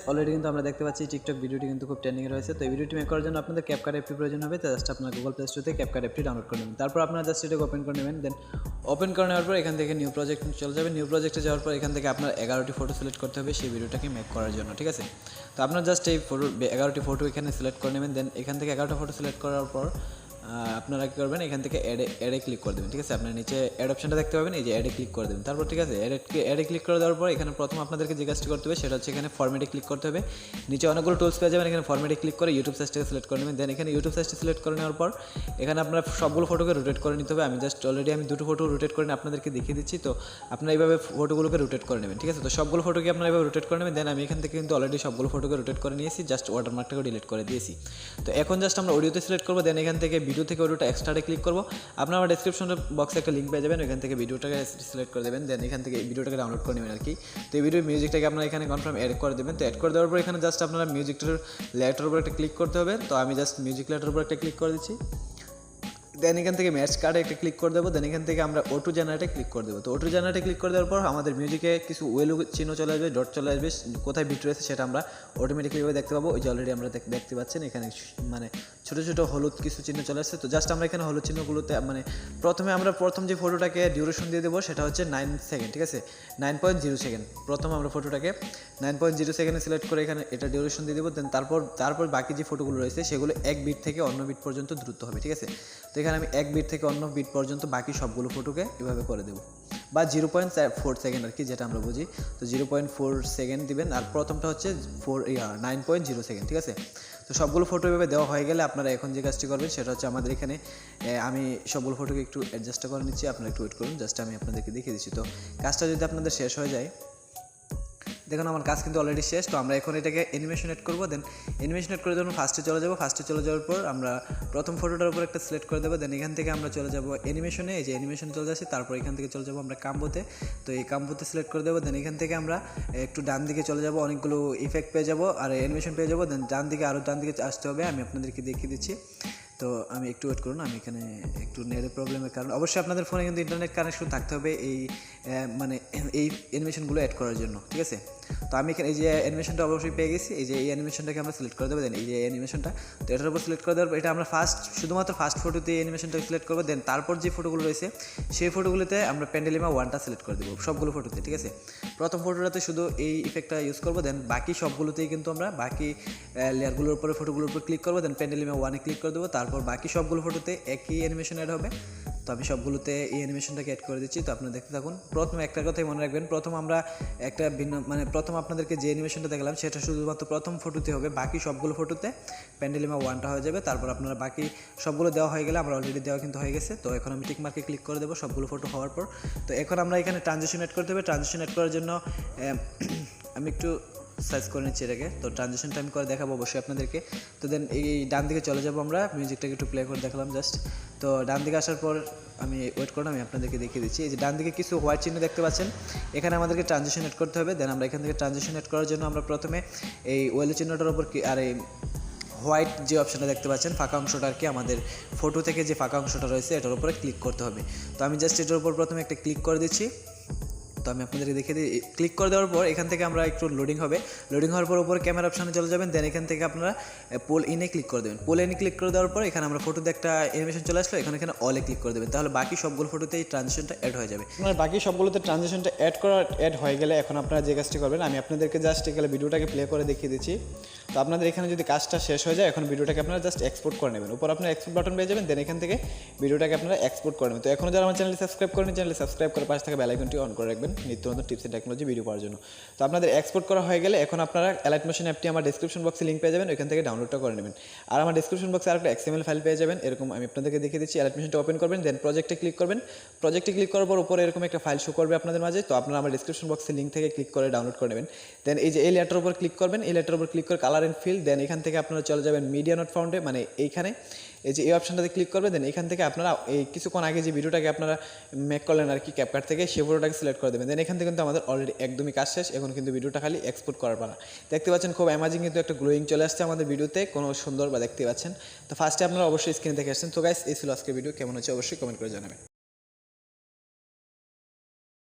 Already কিন্তু আমরা দেখতে পাচ্ছি টিকটক ভিডিওটি কিন্তু খুব ট্রেন্ডিংয়ে রয়েছে। তো এই ভিডিওটি মেক করার জন্য আপনাদের ক্যাপকাট অ্যাপটি প্রয়োজন হবে। তো জাস্ট আপনার গুগল প্লে স্টোর থেকে ক্যাপকাট অ্যাপটি ডাউনলোড করে নেবেন। তারপর আপনারা জাস্ট এটাকে ওপেন করে নেবেন। দেন ওপেন করে নেওয়ার পর এখান থেকে নিউ প্রজেক্ট চলে যাবে। নিউ প্রজেক্টে যাওয়ার পর এখান থেকে আপনার 11টি ফটো সিলেক্ট করতে হবে সেই ভিডিওটাকে মেক করার জন্য, ঠিক আছে। তো আপনার জাস্ট এই 11টি ফটো এখানে সিলেক্ট করে নেবেন। দেন এখান থেকে 11টা ফটো সিলেক্ট করার পর আপনারা কী করবেন, এখান থেকে অ্যাডে ক্লিক করে দেবেন, ঠিক আছে। আপনার নিচে অ্যাড অপশনটা দেখতে পাবেন, এই যে অ্যাডে ক্লিক করে দেবেন। তারপর ঠিক আছে, অ্যাডে ক্লিক করে দেওয়ার পর এখানে প্রথম আপনাদেরকে যে কাজটি করতে হবে সেটা হচ্ছে এখানে ফরম্যাটে ক্লিক করতে হবে। নিচে অনেকগুলো টুলস পেয়ে যাবেন, এখানে ফরম্যাটে ক্লিক করে ইউটিউব সাইজটাকে সিলেক্ট করে নেবেন। দেন এখানে ইউটিউব সাইজটা সিলেক্ট করে নেওয়ার পর এখানে আপনার সবগুলো ফটোকে রোটেট করে নিতে হবে। আমি জাস্ট অলরেডি দুটো ফটো রোটেট করে আপনাদেরকে দেখিয়ে দিচ্ছি। তো আপনারা এইভাবে ফটোগুলোকে রোটেট করে নেবেন, ঠিক আছে। তো সবগুলো ফটোকে আপনারা এইভাবে রোটেট করে নেবেন। দেন আমি এখান থেকে কিন্তু অলরেডি সবগুলো ফটোকে রোটেট করে নিয়েছি, জাস্ট ওয়াটারমার্কটাকে ডিলিট করে দিয়েছি। তো এখন জাস্ট আমরা অডিওতে সিলেক্ট করবো। দেন এখান থেকে ভিডিও থেকে অডিওটা এক্সট্রা ক্লিক করবো। আপনারা আমার ডেসক্রিপশন বক্সে একটা লিঙ্ক পেয়ে যাবেন, ওইখান থেকে ভিডিওটাকে সিলেক্ট করে দেবেন। দেন এখান থেকে ভিডিওটাকে ডাউনলোড করে নেবেন আর কি। তো এই ভিডিওর মিউজিকটাকে আপনারা এখানে কনফার্ম অ্যাড করে দেবেন। তো অ্যাড করে দেওয়ার পর এখানে জাস্ট আপনারা মিউজিকটার লেয়ারটার উপর একটা ক্লিক করতে হবে। তো আমি জাস্ট মিউজিক লেয়ারটার উপর একটা ক্লিক করে দিচ্ছি। দেন এখান থেকে ম্যাচ কার্ডে একটা ক্লিক করে দেবো। দেন এখান থেকে আমরা অটো জেনারেটে ক্লিক করে দেবো। তো অটো জেনারেটে ক্লিক করে দেওয়ার পর আমাদের মিউজিকে কিছু ওয়েলু চিহ্ন চলে আসবে, ডট চলে আসবে, কোথায় বিট রয়েছে সেটা আমরা অটোমেটিকলিভাবে দেখতে পাবো। ওই যে অলরেডি আমরা দেখতে পাচ্ছেন এখানে মানে ছোটো ছোটো হলুদ কিছু চিহ্ন চলে আসছে। তো জাস্ট আমরা এখানে হলুদ চিহ্নগুলোতে মানে প্রথম যে ফটোটাকে ডিউরেশন দিয়ে দেবো সেটা হচ্ছে 9 সেকেন্ড, ঠিক আছে, 9.0 সেকেন্ড। প্রথম আমরা ফটোটাকে 9.0 সেকেন্ডে সিলেক্ট করে এখানে এটা ডিউরেশন দিয়ে দেবো। দেন তারপর বাকি যে ফটোগুলো রয়েছে সেগুলো এক বিট থেকে অন্য বিট পর্যন্ত দ্রুত হবে, ঠিক আছে। তো এখানে আমি এক বিট থেকে অন্য বিট পর্যন্ত বাকি সবগুলো ফটোকে এভাবে করে দেবো, বা 0.4 সেকেন্ড আর কি, যেটা আমরা বুঝি। তো 0.4 সেকেন্ড দিবেন। আর প্রথমটা হচ্ছে 9.0 সেকেন্ড, ঠিক আছে। তো সবগুলো ফটো এভাবে দেওয়া হয়ে গেলে আপনারা এখন যে কাজটি করবেন সেটা হচ্ছে আমাদের এখানে আমি সবগুলো ফটোকে একটু অ্যাডজাস্ট করে নিচ্ছি, আপনারা একটু ওয়েট করুন, জাস্ট আমি আপনাদেরকে দেখিয়ে দিচ্ছি। তো কাজটা যদি আপনাদের শেষ হয়ে যায়, দেখুন আমার কাজ কিন্তু অলরেডি শেষ। তো আমরা এখন এটাকে অ্যানিমেশন এড করবো। দেন অ্যানিমেশন এড করে যখন ফার্স্টে চলে যাবো, ফার্স্টে চলে যাওয়ার পর আমরা প্রথম ফটোটার উপর একটা সিলেক্ট করে দেবো। দেন এখান থেকে আমরা চলে যাবো অ্যানিমেশনে, এই যে অ্যানিমেশন চলে যাচ্ছে। তারপর এখান থেকে চলে যাবো আমরা কাম্বোতে। তো এই কাম্বোতে সিলেক্ট করে দেবো। দেন এখান থেকে আমরা একটু ডান দিকে চলে যাবো, অনেকগুলো ইফেক্ট পেয়ে যাবো আর অ্যানিমেশন পেয়ে যাবো। দেন ডান দিকে আসতে হবে, আমি আপনাদেরকে দেখিয়ে দিচ্ছি। তো আমি একটু ওয়েট করুন, আমি এখানে একটু নেটের প্রবলেমের কারণে, অবশ্যই আপনাদের ফোনে কিন্তু ইন্টারনেট কানেকশন থাকতে হবে এই মানে এই অ্যানিমেশনগুলো অ্যাড করার জন্য, ঠিক আছে। তো আমি এখানে এই যে অ্যানিমেশনটা অবশ্যই পেয়ে গেছি, এই যে এই অ্যানিমেশনটাকে আমরা সিলেক্ট করে দেবো। দেন এই যে অ্যানিমেশনটা, তো এটার উপর সিলেক্ট করে দেওয়ার পর এটা আমরা শুধুমাত্র ফার্স্ট ফটোতে অ্যানিমেশনটাকে সিলেক্ট করবো। দেন তারপর যে ফটোগুলো রয়েছে সেই ফটোগুলোতে আমরা পেন্ডেলিমা 1টা সিলেক্ট করে দেবো সবগুলো ফটোতে, ঠিক আছে। প্রথম ফটোটাতে শুধু এই ইফেক্টটা ইউজ করবো। দেন বাকি সবগুলোতেই কিন্তু আমরা বাকি লেয়ারগুলোর উপরে ফটোগুলোর উপর ক্লিক করবো। দেন পেন্ডেলিমা 1-এ ক্লিক করে দেবো। তারপর বাকি সবগুলো ফটোতে একই অ্যানিমেশন অ্যাড হবে। তো আমি সবগুলোতে এই অ্যানিমেশনটাকে অ্যাড করে দিচ্ছি। তো আপনারা দেখতে থাকুন। প্রথম একটা কথাই মনে রাখবেন, প্রথম আমরা একটা প্রথম আপনাদেরকে যে অ্যানিমেশনটা দেখালাম সেটা শুধুমাত্র প্রথম ফটোতে হবে, বাকি সবগুলো ফটোতে পেন্ডেলিমা 1টা হয়ে যাবে। তারপর আপনারা বাকি সবগুলো দেওয়া হয়ে গেলে, আমরা অলরেডি দেওয়া কিন্তু হয়ে গেছে। তো এখন আমি টিক মার্কে ক্লিক করে দেবো সবগুলো ফটো হওয়ার পর। তো এখন আমরা এখানে ট্রানজিশন অ্যাড করতে হবে। ট্রানজিশন অ্যাড করার জন্য আমি একটু সার্চ করে নিচ্ছি এটাকে। তো ট্রানজিশনটা আমি করে দেখাবো অবশ্যই আপনাদেরকে। তো দেন এই ডান দিকে চলে যাবো, আমরা মিউজিকটাকে একটু প্লে করে দেখালাম জাস্ট। তো ডান দিকে আসার পর আমি ওয়েট করলাম, আমি আপনাদেরকে দেখিয়ে দিচ্ছি। এই যে ডান দিকে কিছু হোয়াইট চিহ্ন দেখতে পাচ্ছেন, এখানে আমাদেরকে ট্রানজিশন অ্যাড করতে হবে। দেন আমরা এখান থেকে ট্রানজিশন অ্যাড করার জন্য আমরা প্রথমে এই ওয়েল চিহ্নটার উপর আর এই হোয়াইট যে অপশানটা দেখতে পাচ্ছেন ফাঁকা অংশটা আর কি, আমাদের ফটো থেকে যে ফাঁকা অংশটা রয়েছে এটার উপরে ক্লিক করতে হবে। তো আমি জাস্ট এটার উপর প্রথমে একটা ক্লিক করে দিচ্ছি। তো আমি আপনাদেরকে দেখে দিই, ক্লিক করে দেওয়ার পর এখান থেকে আমরা একটু লোডিং হবে। লোডিং হওয়ার পর উপরে ক্যামেরা অপশানে চলে যাবেন। দেন এখান থেকে আপনারা পোল ইনে ক্লিক করে দেবেন। পোল ইনে ক্লিক করে দেওয়ার পর এখানে আমরা ফটোতে একটা অ্যানিমেশন চলে আসলো, এখানে অলে ক্লিক করে দেবেন। তাহলে বাকি সবগুলো ফটোতে এই ট্রানজিশনটা অ্যাড হয়ে যাবে। আপনার বাকি সবগুলোতে ট্রানজিশনটা অ্যাড হয়ে গেলে এখন আপনারা যে কাজটি করবেন, আমি আপনাদেরকে জাস্ট এখানে ভিডিওটাকে প্লে করে দেখিয়ে দিচ্ছি। তো আপনাদের এখানে যদি কাজটা শেষ হয়ে যায়, এখন ভিডিওটাকে আপনারা জাস্ট এক্সপোর্ট করে নেবেন। উপর আপনার এক্সপোর্ট বাটন পেয়ে যাবেন। দেন এখান থেকে ভিডিওটাকে আপনারা এক্সপোর্ট করে নেবেন। তো এখনও যারা আমার চ্যানেলটি সাবস্ক্রাইব করেন, চ্যানেলটি সাবস্ক্রাইব করে পাশে থাকা বেল আইকনটি অন করে রাখবেন নিত্য নতুন টিপস এন্ড টেকনোলজি ভিডিও পাওয়ার জন্য। তো আপনাদের এক্সপোর্ট করা হয়ে গেলে এখন আপনারা Alightmotion অ্যাপটি আমার ডেসক্রিপশন বক্সে লিঙ্ক পেয়ে যাবেন, ওইখান থেকে ডাউনলোডটা করে নেবেন। আর আমার ডেসক্রিপশন বক্সে আরেকটা XML ফাইল পেয়ে যাবেন, এরকম আমি আপনাদেরকে দেখিয়ে দিচ্ছি। Alightmotionটা ওপেন করবেন, দেন প্রজেক্টে ক্লিক করবেন। প্রজেক্টে ক্লিক করার পর উপরে এরকম একটা ফাইল শো করবে আপনাদের মাঝে। তো আপনারা আমার ডেসক্রিপশন বক্সে লিঙ্ক থেকে ক্লিক করে ডাউনলোড করে নেবেন। দেন এই যে এই লেয়ারটার উপর ক্লিক করবেন, এই লেয়ারটার উপর ক্লিক করে কালার অ্যান্ড ফিল। দেন এখান থেকে আপনারা চলে যাবেন মিডিয়া নট ফাউন্ডে, মানে এইখানে এই যে এই অপশনটাতে ক্লিক করবেন। দেন এখান থেকে আপনারা এই কিছুক্ষণ আগে যে ভিডিওটাকে আপনারা মেক করলেন আর কি ক্যাপকাট থেকে, সেই ফটোটাকে সিলেক্ট করে দেবেন। দেন এখান থেকে কিন্তু আমাদের অলরেডি একদমই কাজ শেষ। এখন কিন্তু ভিডিওটা খালি এক্সপোর্ট করার পালা। দেখতে পাচ্ছেন খুব অ্যামাজিং কিন্তু একটা গ্লোয়িং চলে আসছে আমাদের ভিডিওতে, কোনো সুন্দর বা দেখতে পাচ্ছেন। তো ফার্স্টে আপনারা অবশ্যই স্ক্রিনে দেখে আসছেন। তো গাইস, এই ছিল আজকের ভিডিও, কেমন হচ্ছে অবশ্যই কমেন্ট করে জানাবেন।